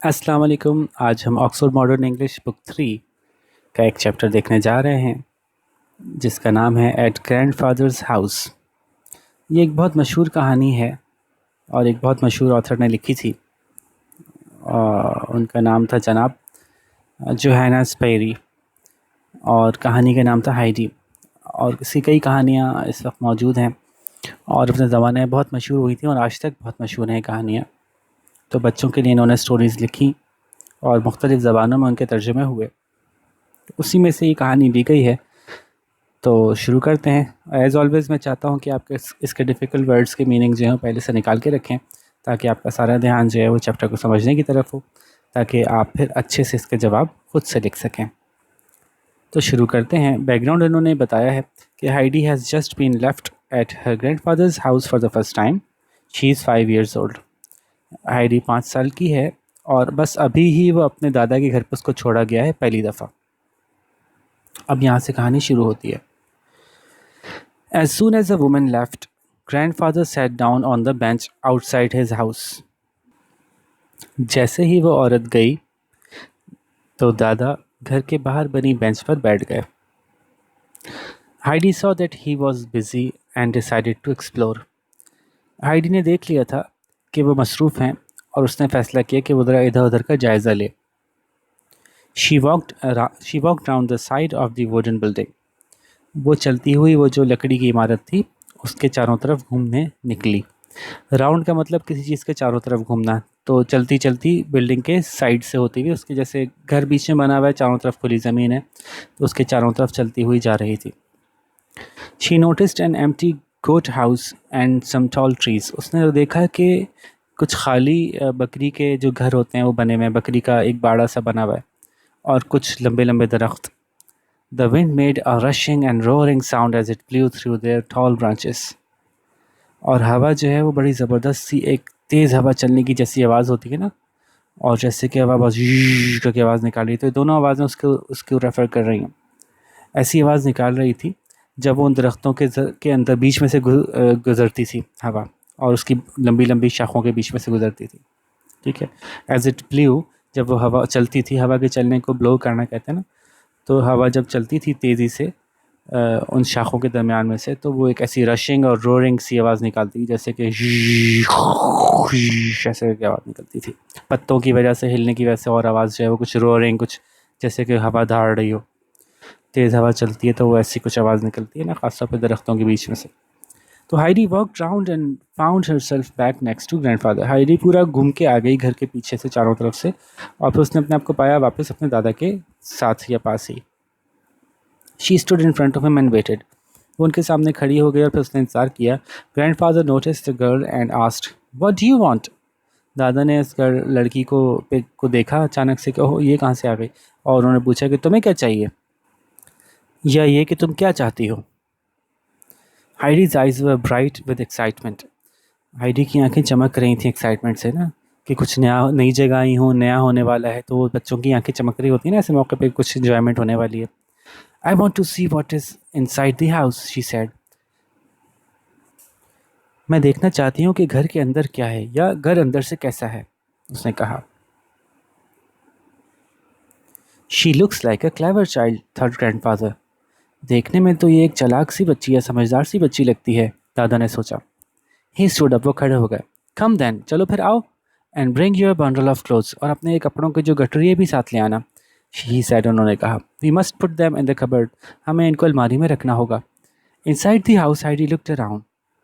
अस्सलाम वालेकुम। आज हम ऑक्सफोर्ड मॉडर्न इंग्लिश बुक 3 का एक चैप्टर देखने जा रहे हैं जिसका नाम है एट ग्रैंडफादर्स हाउस। ये एक बहुत मशहूर कहानी है और एक बहुत मशहूर ऑथर ने लिखी थी। उनका नाम था जनाब जोहाना स्पेरी और कहानी का नाम था हाइडी। और इसकी कई कहानियाँ इस वक्त मौजूद हैं और अपने ज़माने में बहुत मशहूर हुई थी और आज तक बहुत मशहूर हैं कहानियाँ। तो बच्चों के लिए इन्होंने स्टोरीज़ लिखी और मुख्तलिफ़ ज़बानों में उनके तर्जुमे हुए। उसी में से ये कहानी ली गई है। तो शुरू करते हैं। एज़ ऑलवेज़ मैं चाहता हूँ कि आपके इसके डिफ़िकल्ट वर्ड्स के मीनिंग जो है पहले से निकाल के रखें ताकि आपका सारा ध्यान जो है वो चैप्टर को समझने की तरफ हो, ताकि आप फिर अच्छे से इसके जवाब खुद से लिख सकें। तो शुरू करते हैं। बैकग्राउंड इन्होंने बताया है कि Heidi has just been left at her grandfather's house for the first time. She is 5 years old. Heidi 5 साल की है और बस अभी ही वो अपने दादा के घर पर उसको छोड़ा गया है पहली दफ़ा। अब यहाँ से कहानी शुरू होती है। As soon as the woman left, grandfather sat down on the bench outside his house. जैसे ही वो औरत गई तो दादा घर के बाहर बनी बेंच पर बैठ गए। Heidi saw that he was busy and decided to explore. Heidi ने देख लिया था कि वो मसरूफ़ हैं और उसने फ़ैसला किया कि वो ज़रा इधर उधर का जायज़ा ले। She walked round the side of the wooden building. वो चलती हुई वो जो लकड़ी की इमारत थी उसके चारों तरफ घूमने निकली। राउंड का मतलब किसी चीज़ के चारों तरफ घूमना, तो चलती चलती बिल्डिंग के साइड से होती हुई, उसके जैसे घर बीच में बना हुआ है, चारों तरफ खुली ज़मीन है, तो उसके चारों तरफ चलती हुई जा रही थी। She noticed an empty goat house and some tall trees. उसने देखा कि कुछ खाली बकरी के जो घर होते हैं वो बने हुए हैं, बकरी का एक बाड़ा सा बना हुआ है और कुछ लंबे लंबे दरख्त। The wind made a rushing and roaring sound as it blew through their tall branches. और हवा जो है वो बड़ी ज़बरदस्त सी एक तेज़ हवा चलने की जैसी आवाज़ होती है ना, और जैसे कि हवा बस करके आवाज़ निकाल रही, तो ये दोनों आवाज़ें उसको रेफ़र कर रही हैं। ऐसी आवाज़ निकाल रही थी जब वो उन दरख्तों के अंदर बीच में से गुज़रती थी हवा, और उसकी लंबी लंबी शाखों के बीच में से गुज़रती थी। ठीक है। एज इट ब्लू, जब वो हवा चलती थी, हवा के चलने को ब्लो करना कहते हैं ना, तो हवा जब चलती थी तेज़ी से उन शाखों के दरमियान में से, तो वो एक ऐसी रशिंग और रोरिंग सी आवाज़ निकालती थी, जैसे कि ऐसे की आवाज़ निकलती थी। पत्तों की वजह से, हिलने की वजह से, और आवाज़ जो है वो कुछ रोरिंग, कुछ जैसे कि हवा दहाड़ रही हो। तेज़ हवा चलती है तो वो ऐसी कुछ आवाज़ निकलती है ना, ख़ासतौर पर दरख्तों के बीच में से। तो Heidi walked round and found herself back next to grandfather. Heidi पूरा घूम के आ गई घर के पीछे से चारों तरफ से, और फिर उसने अपने आप को पाया वापस अपने दादा के साथ या पास ही। She stood in front of him and waited. वो उनके सामने खड़ी हो गई और फिर उसने इंतज़ार किया। Grandfather noticed the girl and asked, "What do you want?" दादा ने इस लड़की को देखा अचानक से कि ओह, ये कहाँ से आ गई, और उन्होंने पूछा कि तुम्हें क्या चाहिए, या ये कि तुम क्या चाहती हो। Heidi's eyes were bright with excitement. Heidi की आंखें चमक रही थी एक्साइटमेंट से ना, कि कुछ नया, नई जगह आई हूँ, नया होने वाला है, तो वो बच्चों की आंखें चमक रही होती है ना, ऐसे मौके पे कुछ इंजॉयमेंट होने वाली है। I want to see what is inside the house, she said. मैं देखना चाहती हूँ कि घर के अंदर क्या है, या घर अंदर से कैसा है, उसने कहा। She looks like a clever child, thought grandfather. देखने में तो ये एक चालाक सी बच्ची या समझदार सी बच्ची लगती है, दादा ने सोचा। He stood up, वो खड़े हो गए। Come then, चलो फिर आओ, and bring your bundle of clothes, और अपने कपड़ों की जो गठरी है भी साथ ले आना। He said, उन्होंने कहा। We must put them in the cupboard, हमें इनको अलमारी में रखना होगा। Inside the house, Heidi looked around.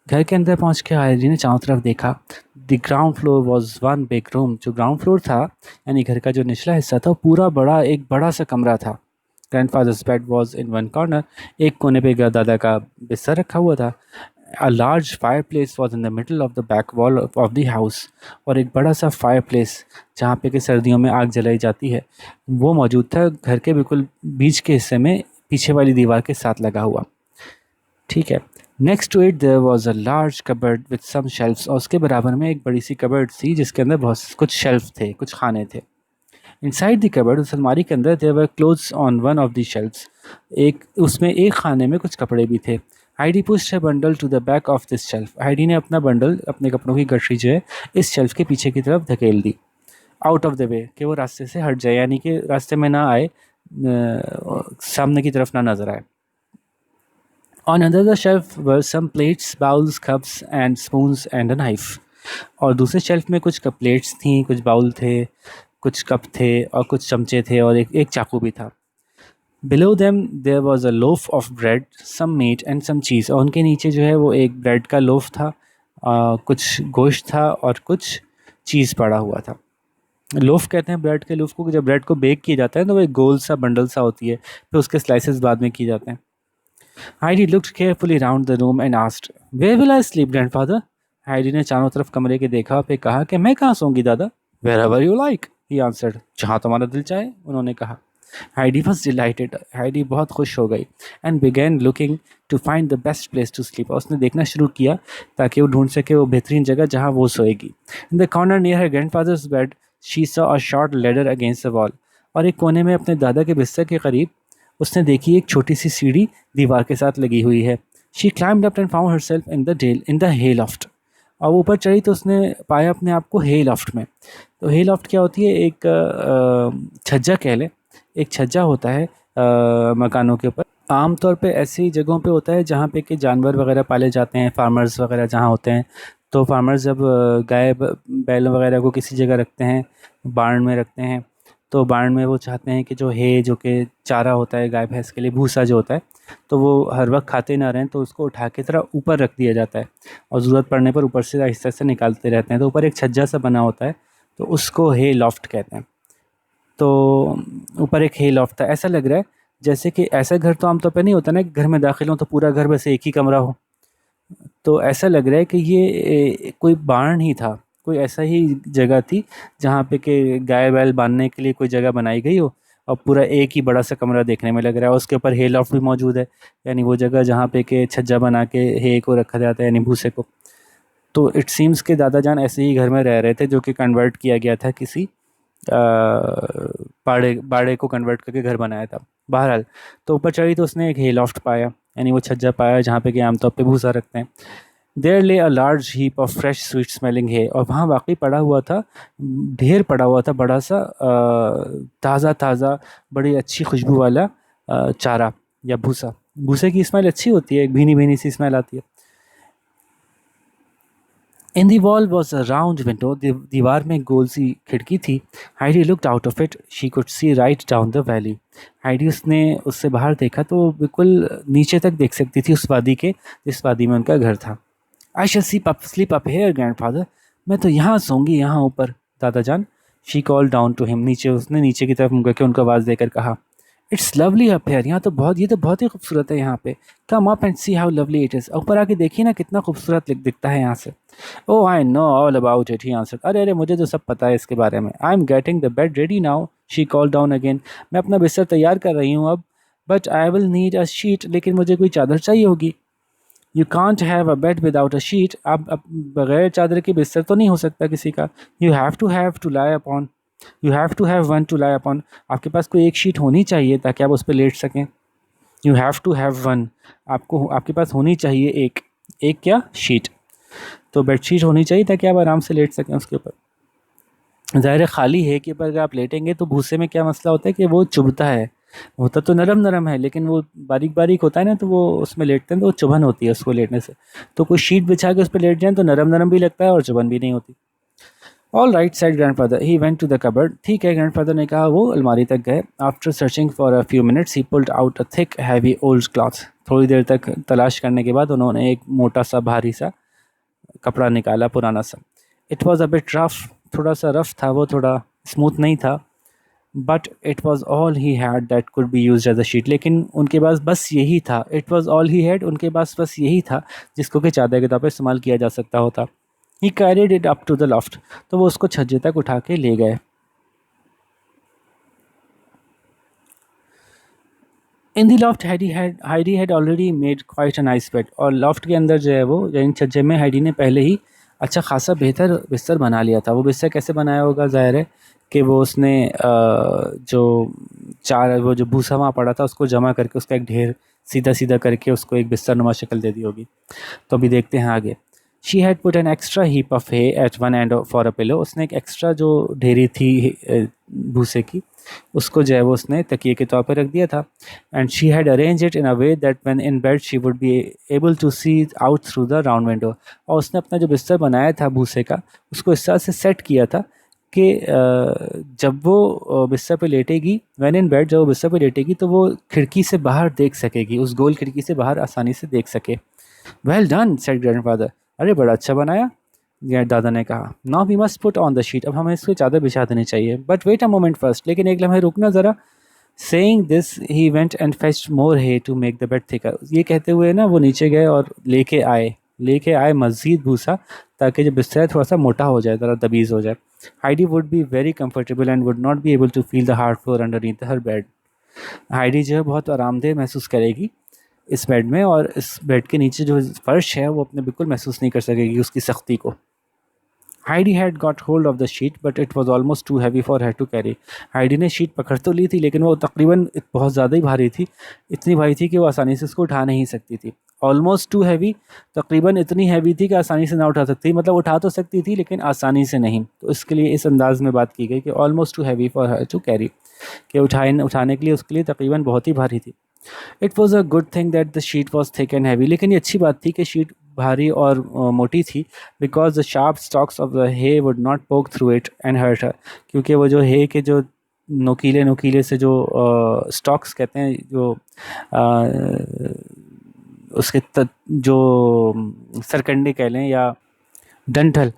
घर के अंदर पहुंच के हाइडी ने चारों तरफ देखा। The ground floor was one big room. जो ग्राउंड फ्लोर था, यानी घर का जो निचला हिस्सा था, पूरा एक बड़ा सा कमरा था। Grandfathers bed was in one corner. एक कोने पे दादा का बिस्तर रखा हुआ था। A large fire place was in the middle of the back wall of the house. और एक बड़ा सा फायर प्लेस, जहाँ पे कि सर्दियों में आग जलाई जाती है, वो मौजूद था घर के बिल्कुल बीच के हिस्से में, पीछे वाली दीवार के साथ लगा हुआ। ठीक है। Next to it there was a large cupboard with some shelves. और उसके बराबर में एक बड़ी सी कबर्ड थी जिसके अंदर बहुत कुछ शेल्फ थे, कुछ खाने थे। इनसाइड द कबर्ड, उस अलमारी के अंदर, there were clothes on one of the shelves. उसमें एक खाने में कुछ कपड़े भी थे। Heidi pushed her bundle to the back of this shelf. Heidi ने अपना बंडल, अपने कपड़ों की गठरी जो है, इस शेल्फ के पीछे की तरफ धकेल दी। आउट ऑफ द वे, कि वो रास्ते से हट जाए, यानी कि रास्ते में ना आए, सामने की तरफ ना नजर आए। On another shelf were some plates, bowls, cups and spoons and a knife. और दूसरे शेल्फ में कुछ कप प्लेट्स थी, कुछ बाउल थे, कुछ कप थे और कुछ चमचे थे और एक चाकू भी था। Below them there was a loaf of bread, some meat and some cheese. और उनके नीचे जो है वो एक ब्रेड का लोफ था, कुछ गोश्त था और कुछ चीज़ पड़ा हुआ था। लोफ कहते हैं ब्रेड के लोफ को, जब ब्रेड को बेक किया जाता है तो वो एक गोल सा बंडल सा होती है, फिर उसके स्लाइसेस बाद में किए जाते हैं। Heidi looked carefully round the room and asked, "Where will I sleep, grandfather?" Heidi ने चारों तरफ कमरे के देखा, फिर कहा कि मैं कहाँ सोऊंगी दादा? Wherever you like, he answered. जहाँ तुम्हारा दिल चाहे, उन्होंने कहा। Heidi was delighted. Heidi बहुत खुश हो गई and began looking to find the best place to sleep. और उसने देखना शुरू किया ताकि वो ढूंढ सके वो बेहतरीन जगह जहाँ वो सोएगी। In the corner near her grandfather's bed, she saw a short ladder against the wall. और एक कोने में अपने दादा के बिस्तर के करीब उसने देखी एक छोटी सी सीढ़ी दीवार के साथ लगी हुई है। She climbed up and found herself in the hay loft. और ऊपर चढ़ी तो उसने पाया अपने आप को हे लॉफ्ट में। तो हे लॉफ्ट क्या होती है? एक छज्जा कह लें, एक छज्जा होता है मकानों के ऊपर। आम तौर पे ऐसी जगहों पे होता है जहाँ पे कि जानवर वगैरह पाले जाते हैं, फार्मर्स वगैरह जहाँ होते हैं। तो फार्मर्स जब गाय बैल वगैरह को किसी जगह रखते हैं, बार्न में रखते हैं, तो बार्न में वो चाहते हैं कि जो है, जो कि चारा होता है गाय भैंस के लिए, भूसा जो होता है, तो वो हर वक्त खाते ना रहें, तो उसको उठा के तरह ऊपर रख दिया जाता है और ज़रूरत पड़ने पर ऊपर से आहिस्ता आहिस्ता निकालते रहते हैं। तो ऊपर एक छज्जा सा बना होता है, तो उसको हे लॉफ्ट कहते हैं। तो ऊपर एक हे लॉफ्ट था। ऐसा लग रहा है जैसे कि ऐसा घर तो आमतौर पर नहीं होता ना कि घर में दाखिल हो तो पूरा घर बस एक ही कमरा हो। तो ऐसा लग रहा है कि ये कोई बार्न ही था, कोई ऐसा ही जगह थी जहाँ पे कि गाय बैल बांधने के लिए कोई जगह बनाई गई हो और पूरा एक ही बड़ा सा कमरा देखने में लग रहा है। उसके ऊपर हे लॉफ्ट भी मौजूद है, यानी वो जगह जहाँ पे कि छज्जा बना के हे को रखा जाता है, यानी भूसे को। तो इट सीम्स के दादा जान ऐसे ही घर में रह रहे थे जो कि कन्वर्ट किया गया था, किसी बाड़े बाड़े को कन्वर्ट करके घर बनाया था। बहरहाल, तो ऊपर चढ़ी तो उसने एक हे लॉफ्ट पाया, यानी वो छज्जा पाया जहाँ पे कि आमतौर पे भूसा रखते हैं। देयर ले a large heap of fresh sweet smelling है, और वहाँ वाकई पड़ा हुआ था, ढेर पड़ा हुआ था बड़ा सा ताज़ा ताज़ा बड़ी अच्छी खुशबू वाला चारा या भूसा। भूसे की स्मेल अच्छी होती है, एक भीनी भीनी सी स्मेल आती है। In the wall was a round window. दीवार में एक गोल सी खिड़की थी। Heidi looked out of it. She could see right down the valley. Heidi उसने उससे बाहर देखा तो वो बिल्कुल नीचे तक देख सकती थी, उस वादी के जिस वादी में उनका घर था। I shall sleep up here, grandfather. मैं तो यहाँ सोऊंगी, यहाँ ऊपर दादा जान। She called down to him. नीचे उसने नीचे की तरफ मुँह करके उनको आवाज़ देकर कहा, इट्स लवली अप हियर। यहाँ तो बहुत, ये तो बहुत ही खूबसूरत है यहाँ पे। Come up and see how lovely it is. ऊपर आके देखिए ना कितना खूबसूरत दिखता है यहाँ से। Oh I know all about it, he answered. अरे अरे, मुझे तो सब पता है इसके बारे में। I am getting the bed ready now, she call down again. मैं अपना बिस्तर तैयार कर रही हूँ अब। But I will need a sheet, लेकिन मुझे कोई चादर चाहिए होगी। You can't have a bed without a sheet. अब बगैर चादर के बिस्तर तो नहीं हो सकता किसी का। You have to lie upon, you have to have one to lie upon. आपके पास कोई एक शीट होनी चाहिए ताकि आप उस पर लेट सकें। You have to have one, आपको आपके पास होनी चाहिए एक, एक क्या? शीट। तो बेड शीट होनी चाहिए ताकि आप आराम से लेट सकें उसके ऊपर। ज़ाहिर है खाली है कि पर अगर आप लेटेंगे तो भूसे में क्या मसला होता है कि वो चुभता है। होता तो नरम नरम है, लेकिन वो बारीक बारीक होता है ना, तो वो उसमें लेटते हैं तो वो चुभन होती है उसको लेटने से। तो कोई शीट बिछा के उस पर लेट जाए तो नरम नरम भी लगता है और चुभन भी नहीं होती। All right said grandfather. He went to the cupboard. ठीक है, grandfather ने कहा। वो अलमारी तक गए। After searching for a few minutes, he pulled out a thick, heavy old cloth. थोड़ी देर तक तलाश करने के बाद उन्होंने एक मोटा सा भारी सा कपड़ा निकाला, पुराना सा। It was a bit rough. थोड़ा सा रफ था वो, थोड़ा स्मूथ नहीं था। But it was all he had that could be used as a sheet. लेकिन उनके पास बस यही था। It was all he had. उनके पास बस यही था जिसको कि चादर के तौर पर इस्तेमाल किया जा सकता होता। He carried it up to the loft. तो वो उसको छज्जे तक उठा के ले गए। In the loft, Heidi had already made quite a nice bed. और loft के अंदर जो है वो, यानी छज्जे में, हाइडी ने पहले ही अच्छा खासा बेहतर बिस्तर बना लिया था। वो बिस्तर कैसे बनाया होगा? ज़ाहिर है कि वो उसने वो जो भूसा वहाँ पड़ा था उसको जमा करके उसका एक ढेर सीधा सीधा करके उसको एक बिस्तर नुमा शक्ल दे दी होगी। तो अभी देखते हैं आगे। She had put an extra heap of hay at one end for a pillow. उसने एक एक्स्ट्रा जो ढेरी थी भूसे की, उसको जो है वो उसने तकिए के तौर पर रख दिया था। And she had arrange it in a way that when in bed she would be able to see out through the round window. और उसने अपना जो बिस्तर बनाया था भूसे का, उसको इस तरह से सेट किया था कि जब वो बिस्तर पे लेटेगी, व्हेन इन बेड, जब वो बिस्तर पे लेटेगी तो वो खिड़की से बाहर देख सकेगी, उस गोल खिड़की से बाहर आसानी से देख सके। Well done said grandfather. अरे बड़ा अच्छा बनाया, दादा ने कहा। Now we must put on the sheet. अब हमें इसको चादर बिछा देनी चाहिए। But wait a moment first. लेकिन एक लम्हे रुकना ज़रा। Saying this he went and fetched more hay to make the bed thicker. ये कहते हुए ना वो नीचे गए और लेके आए मज़ीद भूसा, ताकि जो बिस्तर थोड़ा सा मोटा हो जाए, ज़रा दबीज़ हो जाए। Heidi would be very comfortable and would not be able to feel the hard floor underneath her bed. Heidi जो है बहुत आरामदेह महसूस करेगी इस बेड में, और इस बेड के नीचे जो फर्श है वो अपने बिल्कुल महसूस नहीं कर सकेगी उसकी सख्ती को। Heidi had got hold of the sheet but it was almost too heavy for her to carry. हाइडी ने शीट पकड़ तो ली थी, लेकिन वो तकरीबन बहुत ज़्यादा ही भारी थी। इतनी भारी थी कि वो आसानी से उसको उठा नहीं सकती थी। ऑलमोस्ट टू हैवी, तकरीबन इतनी हैवी थी कि आसानी से ना उठा सकती, मतलब उठा तो सकती थी लेकिन आसानी से नहीं। तो इसके लिए इस अंदाज में बात की गई कि almost too heavy for her to carry, कि उठाने के लिए उसके लिए तकरीबन बहुत ही भारी थी। It was a good thing that the sheet was thick and heavy. लेकिन ये अच्छी बात थी कि शीट भारी और मोटी थी, because the sharp stalks of the hay would not poke through it and hurt her. क्योंकि वो जो हे के जो नोकीले नोकीले से जो स्टॉक्स कहते हैं, जो उसके जो सरकंडे कह लें या डंठल,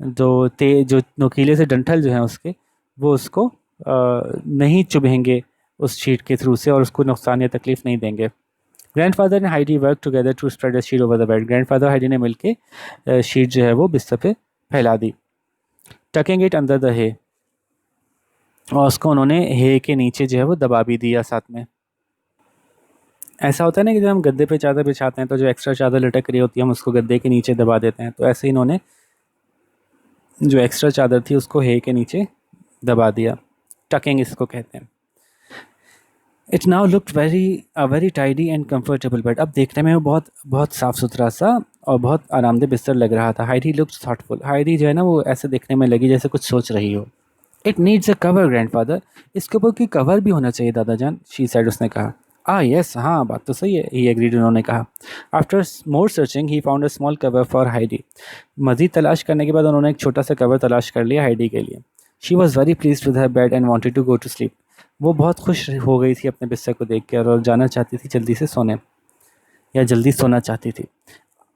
जो नोकीले से डंठल जो हैं उसके, वो उसको नहीं चुभेंगे उस शीट के थ्रू से, और उसको नुकसान या तकलीफ़ नहीं देंगे। Grandfather and Heidi work together to spread the sheet over the bed. Grandfather Heidi ने मिलके शीट जो है वो बिस्तर पे फैला दी। Tucking it under the hay, और उसको उन्होंने हे के नीचे जो है वो दबा भी दिया साथ में। ऐसा होता है ना कि जब हम गद्दे पे चादर बिछाते हैं तो जो एक्स्ट्रा चादर लटक रही होती है हम उसको गद्दे के नीचे दबा देते हैं, तो ऐसे इन्होंने जो एक्स्ट्रा चादर थी उसको हे के नीचे दबा दिया। टकिंग इसको कहते हैं। It now looked very tidy and comfortable bed. अब देखने में वो बहुत बहुत साफ़ सुथरा सा और बहुत आरामदेह बिस्तर लग रहा था। Heidi looked thoughtful. हाइडी जो है ना वो ऐसे देखने में लगी जैसे कुछ सोच रही हो। It needs a cover grandfather. इसके ऊपर कोई कवर भी होना चाहिए दादाजान, शी सेड। उसने कहा। यस, हाँ बात तो सही है, ही एग्रीड, उन्होंने कहा। After more searching he found a small cover for Heidi. मज़ीद तलाश करने के बाद उन्होंने एक छोटा सा कवर तलाश कर लिया हाइडी के लिए। She was very please with her bed and wanted to go to sleep. वो बहुत खुश हो गई थी अपने बिस्तर को देख कर और जाना चाहती थी जल्दी से सोने, या जल्दी सोना चाहती थी।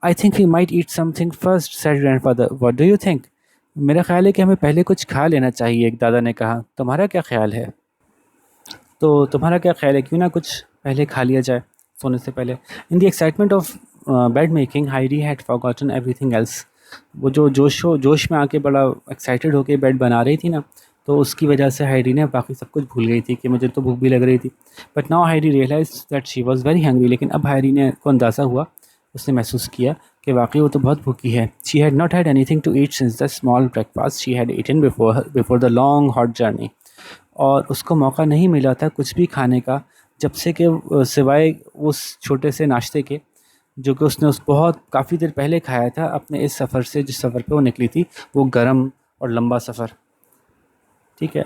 I think we might eat something first said grandfather. What do you think? मेरा ख्याल है कि हमें पहले कुछ खा लेना चाहिए, एक दादा ने कहा। तुम्हारा क्या ख्याल है? तो तुम्हारा क्या ख्याल है, क्यों ना कुछ पहले खा लिया जाए सोने से पहले? In the excitement of bed making Heidi had forgotten everything else. वो जो जोश में आके बड़ा एक्साइटेड होके बेड बना रही थी ना, तो उसकी वजह से हाइडी ने बाकी सब कुछ भूल गई थी कि मुझे तो भूख भी लग रही थी। But now Heidi realise that she was very hungry. लेकिन अब हाइडी ने को अंदाज़ा हुआ, उसने महसूस किया कि वाकई वो तो बहुत भूखी है। She had not had anything to eat since the small breakfast she had eaten before the long hot journey. और उसको मौका नहीं मिला था कुछ भी खाने का जब से कि सिवाय उस छोटे से नाश्ते के, जो कि उसने उस बहुत काफ़ी देर पहले खाया था अपने इस सफ़र से, जिस सफ़र पे वो निकली थी, वो गर्म और लंबा सफ़र। ठीक है,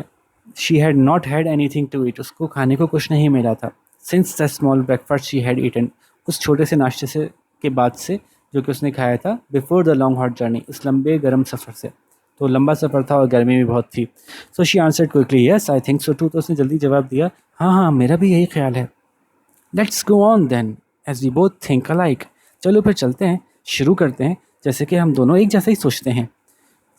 she had not had anything to eat. उसको खाने को कुछ नहीं मिला था। Since the small breakfast she had eaten, उस छोटे से नाश्ते से के बाद से जो कि उसने खाया था before the long hot journey, इस लंबे गर्म सफ़र से। तो लंबा सफ़र था और गर्मी भी बहुत थी। So she answered quickly, yes I think so too. तो उसने जल्दी जवाब दिया, हाँ हाँ मेरा भी यही ख्याल है। Let's go on then as we both think alike. चलो फिर चलते हैं, शुरू करते हैं, जैसे कि हम दोनों एक जैसा ही सोचते हैं,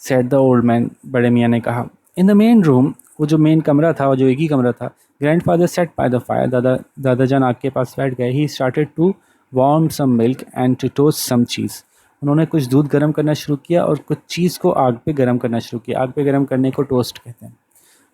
सेड द ओल्ड मैन, बड़े मियाँ ने कहा। इन द मेन रूम, वो जो मेन कमरा था और जो एक ही कमरा था, grandfather set by the fire, दादाजान आग के पास बैठ गए। He started to warm some milk and to toast some cheese. उन्होंने कुछ दूध गर्म करना शुरू किया और कुछ चीज़ को आग पे गर्म करना शुरू किया। आग पे गर्म करने को टोस्ट कहते हैं।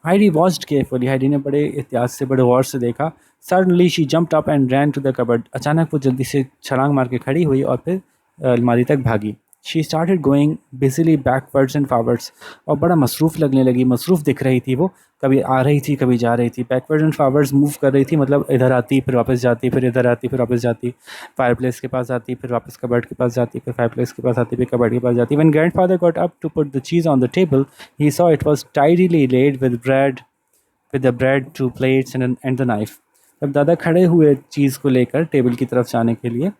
Heidi watched carefully. हाइडी ने बड़े एहतियात से, बड़े गौर से देखा। Suddenly she jumped up and ran to the cupboard. अचानक वो जल्दी से छलांग मार के खड़ी हुई और फिर अलमारी तक भागी। शी स्टार्टेड गोइंग बिजली बैकवर्ड्स एंड फॉरवर्ड्स, और बड़ा मसरूफ़ लगने लगी, मसरूफ़ दिख रही थी वो, कभी आ रही थी कभी जा रही थी, बैकवर्ड्स एंड फॉरवर्ड्स मूव कर रही थी, मतलब इधर आती फिर वापस जाती, फिर इधर आती फिर वापस जाती, फायरप्लेस के पास आती फिर वापस कबर्ड के पास जाती, फिर फायरप्लेस के पास आती फिर कबर्ड के पास जाती. When grandfather got up to put the cheese on the table, he saw it was tidily laid with the bread, two plates and the knife. जब दादा खड़े हुए चीज़ को लेकर टेबल की तरफ जाने के लिए,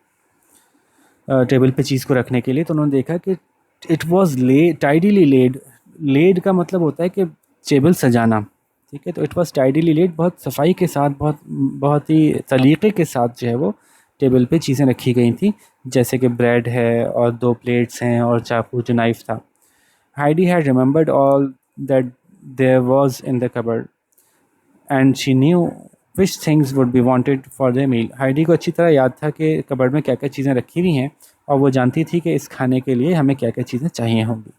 टेबल पे चीज़ को रखने के लिए, तो उन्होंने देखा कि it was tidily laid. Laid का मतलब होता है कि टेबल सजाना, ठीक है. तो इट वॉज टाइडली लेड, बहुत सफाई के साथ, बहुत बहुत ही सलीक़े के साथ जो है वो टेबल पे चीज़ें रखी गई थी, जैसे कि ब्रेड है और दो प्लेट्स हैं और चाकू जो नाइफ था. Heidi had remembered all that there was in the cupboard and she knew which things would be wanted for the meal. हाइडी को अच्छी तरह याद था कि कबर्ड में क्या क्या चीज़ें रखी हुई हैं, और वो जानती थी कि इस खाने के लिए हमें क्या क्या चीज़ें चाहिए होंगी.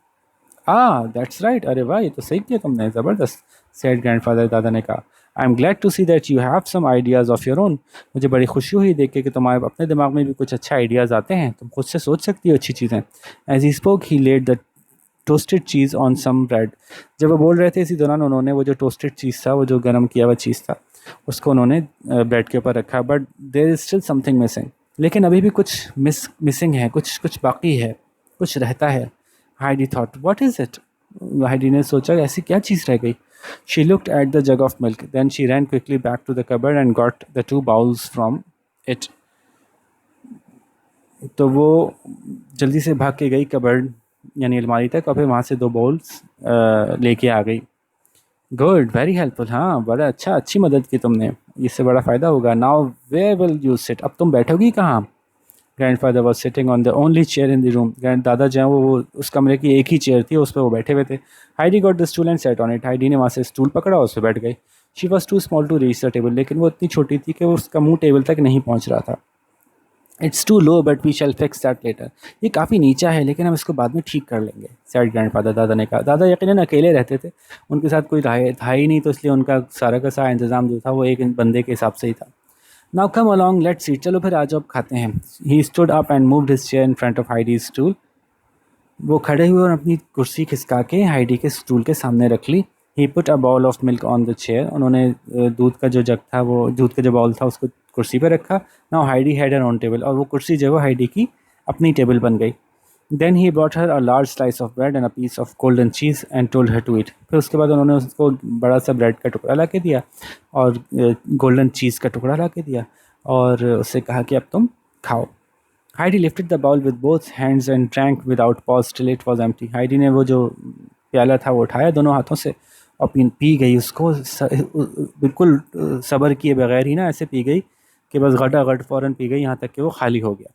दैट्स राइट, अरे वाह, ये तो सही किया तुमने, ज़बरदस्त, सेड ग्रैंडफादर, दादा ने कहा. I am glad to see that you have some ideas of your own. मुझे बड़ी खुशी हुई देख के कि तुम्हारे अपने दिमाग में भी कुछ अच्छे आइडियाज़ आते हैं, तुम खुद से सोच सकती हो अच्छी चीज़ें. As he spoke he laid the toasted cheese on some bread. जब वो बोल रहे थे इसी दौरान उन्होंने वो जो टोस्टेड चीज़ था, वो जो गर्म किया हुआ चीज़ था, उसको उन्होंने ब्रेड के ऊपर रखा. But there is still something missing. लेकिन अभी भी कुछ मिसिंग है, कुछ कुछ बाकी है, कुछ रहता है. Heidi thought, what is it. Heidi ने सोचा ऐसी क्या चीज़ रह गई. She looked at the jug of milk, then she ran quickly back to the cupboard and got the two bowls from it. तो वो जल्दी से भाग के गई कबर्ड यानी अलमारी तक, और फिर वहाँ से दो बाउल्स लेके आ गई. गुड, वेरी हेल्पफुल, हाँ बड़ा अच्छा, अच्छी मदद की तुमने, इससे बड़ा फ़ायदा होगा. Now where will you sit. अब तुम बैठोगी कहाँ. Grandfather was sitting on the only chair in the room. Grand दादा जो है वो उस कमरे की एक ही चेयर थी, उस पर वो बैठे हुए थे. Heidi got the stool and set on it. Heidi ने वहाँ से स्टूल पकड़ा और उस पर बैठ गई. She was too small to reach the table. लेकिन वो इतनी छोटी थी कि उसका मुंह टेबल तक नहीं पहुँच रहा था. It's too low but we shall fix that later. ये काफ़ी नीचा है लेकिन हम इसको बाद में ठीक कर लेंगे, सैड ग्रैंडफादर, दादा ने कहा. दादा यकीनन अकेले रहते थे, उनके साथ कोई था ही नहीं, तो इसलिए उनका सारा का सारा इंतज़ाम जो था वो एक बंदे के हिसाब से ही था. Now come along let's eat. चलो फिर आज अब खाते हैं. He stood up and moved his chair in front of Heidi's stool. वो खड़े हुए और अपनी कुर्सी खिसका के हाइडी के स्टूल के सामने रख ली. He put a bowl of milk on the chair. उन्होंने दूध का जो जग था, वो दूध का जो बाउल था, उसको कुर्सी पर रखा. Now Heidi had her own table. और वो कुर्सी जो है हाइडी की अपनी टेबल बन गई. Then he brought her a large slice of bread and a piece of golden cheese and told her to eat. फिर उसके बाद उन्होंने उसको बड़ा सा ब्रेड का टुकड़ा ला के दिया और गोल्डन चीज़ का टुकड़ा ला के दिया, और उससे कहा कि अब तुम खाओ. Heidi lifted the bowl with both hands and drank without pause till it was empty. Heidi ने वो जो प्याला था वो उठाया दोनों हाथों से और पी गई उसको, बिल्कुल सब्र किए बगैर ही ना, ऐसे पी गई कि बस घटा फ़ौरन पी गई, यहाँ तक कि वो खाली हो गया.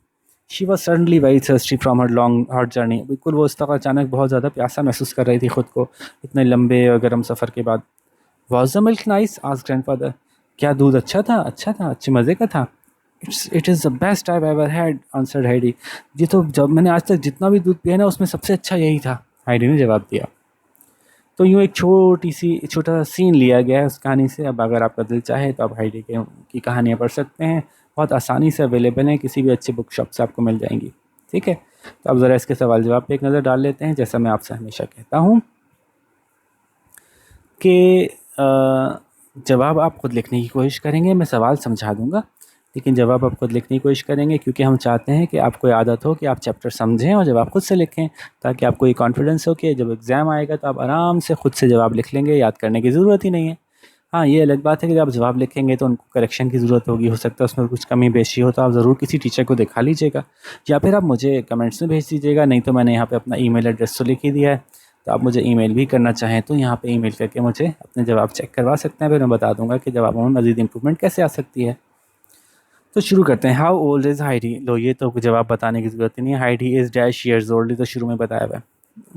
She was suddenly very thirsty from her long hot journey. बिल्कुल वो उस तक अचानक बहुत ज़्यादा प्यासा महसूस कर रही थी ख़ुद को इतने लंबे और गर्म सफ़र के बाद. Was the milk nice asked grandfather. क्या दूध अच्छा था, अच्छा था, अच्छे मज़े का था. It is the best I ever had answered Heidi. ये तो जब मैंने आज तक जितना भी दूध पिया ना, उसमें सबसे अच्छा यही था, हाइडी ने जवाब दिया. तो यूँ एक छोटा सा सीन लिया गया है उस कहानी से. अब अगर आपका दिल चाहे तो आप हाइडी की कहानियाँ पढ़ सकते हैं, बहुत आसानी से अवेलेबल हैं, किसी भी अच्छे बुक शॉप से आपको मिल जाएंगी. ठीक है, तो अब ज़रा इसके सवाल जवाब पे एक नज़र डाल लेते हैं. जैसा मैं आपसे हमेशा कहता हूँ कि जवाब आप खुद लिखने की कोशिश करेंगे, मैं सवाल समझा दूँगा, लेकिन जवाब आप खुद लिखने की कोशिश करेंगे, क्योंकि हम चाहते हैं कि आपको आदत हो कि आप चैप्टर समझें और जवाब खुद से लिखें, ताकि आपको ये कॉन्फिडेंस हो कि जब एग्ज़ाम आएगा तो आप आराम से खुद से जवाब लिख लेंगे, याद करने की ज़रूरत ही नहीं है. हाँ, ये अलग बात है कि जब आप जवाब लिखेंगे तो उनको करेक्शन की ज़रूरत होगी, हो सकता है उसमें कुछ कमी बेशी हो, तो आप ज़रूर किसी टीचर को दिखा लीजिएगा, या फिर आप मुझे कमेंट्स में भेज दीजिएगा. नहीं तो मैंने यहाँ पे अपना ईमेल एड्रेस तो लिख ही दिया है, तो आप मुझे ईमेल भी करना चाहें तो यहाँ पे ईमेल करके मुझे अपने जवाब चेक करवा सकते हैं. फिर मैं बता दूँगा कि जवाबों में मज़ीद इंप्रूवमेंट कैसे आ सकती है. तो शुरू करते हैं. How old is Heidi. लो, ये तो जवाब बताने की ज़रूरत ही नहीं है. Heidi is dash years old, तो शुरू में बताया हुआ है.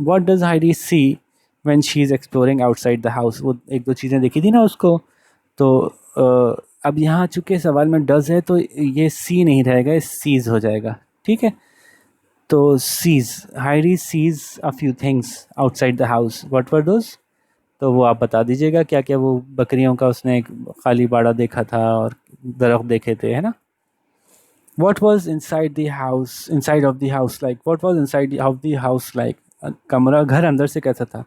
What does Heidi see when she is exploring outside the house. वो एक दो चीज़ें देखी थी ना उसको, तो अब यहाँ चूँकि सवाल में डज़ है तो ये सी नहीं रहेगा, ये सीज़ हो जाएगा. ठीक है, तो sees, Heidi sees a few things outside the house. What were those. तो वो आप बता दीजिएगा क्या क्या. वो बकरियों का उसने एक खाली बाड़ा देखा था और दरख्त देखे थे, है ना. What was inside the house, inside of the house like? What was inside of the house like? कमरा, घर अंदर से कैसा था?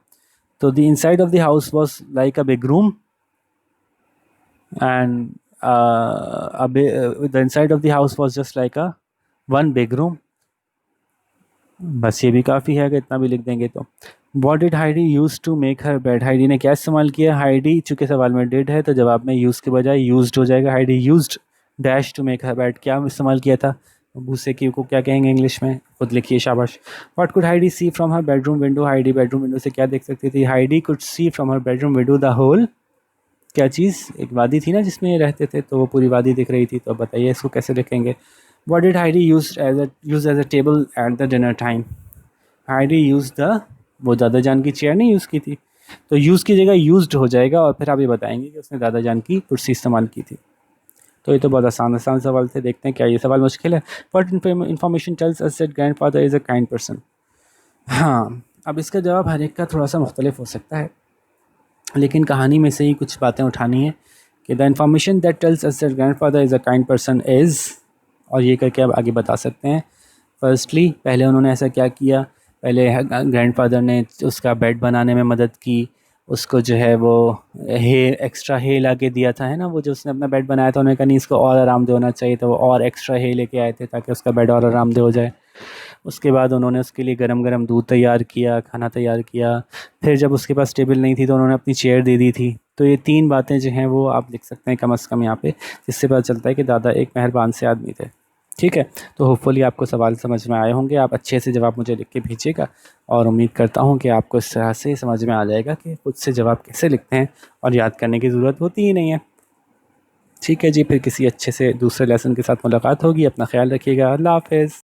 तो the inside of the house was like a big room, and the inside of the house was just like a one big room. बस ये भी काफ़ी है, अगर इतना भी लिख देंगे तो। What did Heidi use to make her bed? Heidi ने क्या इस्तेमाल किया? हाइडी, चूँकि सवाल में डिड है तो जवाब में यूज़ के बजाय यूज्ड हो जाएगा। Heidi used dash to make her bed, क्या इस्तेमाल किया था? भूसे की को क्या कहेंगे इंग्लिश में? खुद लिखिए, शाबाश। What could Heidi see from her bedroom window? Heidi bedroom window से क्या देख सकती थी? Heidi could see from her bedroom window the hole, क्या चीज़? एक वादी थी ना जिसमें ये रहते थे, तो वो पूरी वादी दिख रही थी। तो बताइए इसको कैसे लिखेंगे? What did Heidi use as a table at the dinner time? Heidi use the, वो दादा जान की चेयर नहीं यूज़ की थी, तो यूज़ की जगह यूज्ड हो जाएगा, और फिर आप ये बताएंगे कि उसने दादा जान की कुर्सी इस्तेमाल की थी। तो ये तो बहुत आसान आसान सवाल थे, देखते हैं क्या ये सवाल मुश्किल है। What information tells us that grandfather is a kind person? हाँ, अब इसका जवाब हर एक का थोड़ा सा मुख्तलिफ हो सकता है, लेकिन कहानी में से ही कुछ बातें उठानी है कि the information that tells us that grandfather is a kind person is, और ये करके आप आगे बता सकते हैं। फर्स्टली, पहले उन्होंने ऐसा क्या किया? पहले ग्रैंडफादर ने उसका बेड बनाने में मदद की, उसको जो है वो हे एक्स्ट्रा हे ला के दिया था, है ना? वो जो उसने अपना बेड बनाया था, उन्होंने कहा नहीं इसको और आरामदेह होना चाहिए, तो वो और एक्स्ट्रा हे लेके आए थे ताकि उसका बेड और आरामदेह हो जाए। उसके बाद उन्होंने उसके लिए गरम गरम दूध तैयार किया, खाना तैयार किया। फिर जब उसके पास टेबल नहीं थी तो उन्होंने अपनी चेयर दे दी थी। तो ये 3 बातें जो हैं वो आप लिख सकते हैं कम से कम यहाँ पे, जिससे पता चलता है कि दादा एक मेहरबान से आदमी थे। ठीक है, तो होपफुली आपको सवाल समझ में आए होंगे। आप अच्छे से जवाब मुझे लिख के भेजिएगा, और उम्मीद करता हूँ कि आपको इस तरह से समझ में आ जाएगा कि खुद से जवाब कैसे लिखते हैं, और याद करने की ज़रूरत होती ही नहीं है। ठीक है जी, फिर किसी अच्छे से दूसरे लेसन के साथ मुलाकात होगी। अपना ख्याल रखिएगा। अल्लाह हाफ़िज़।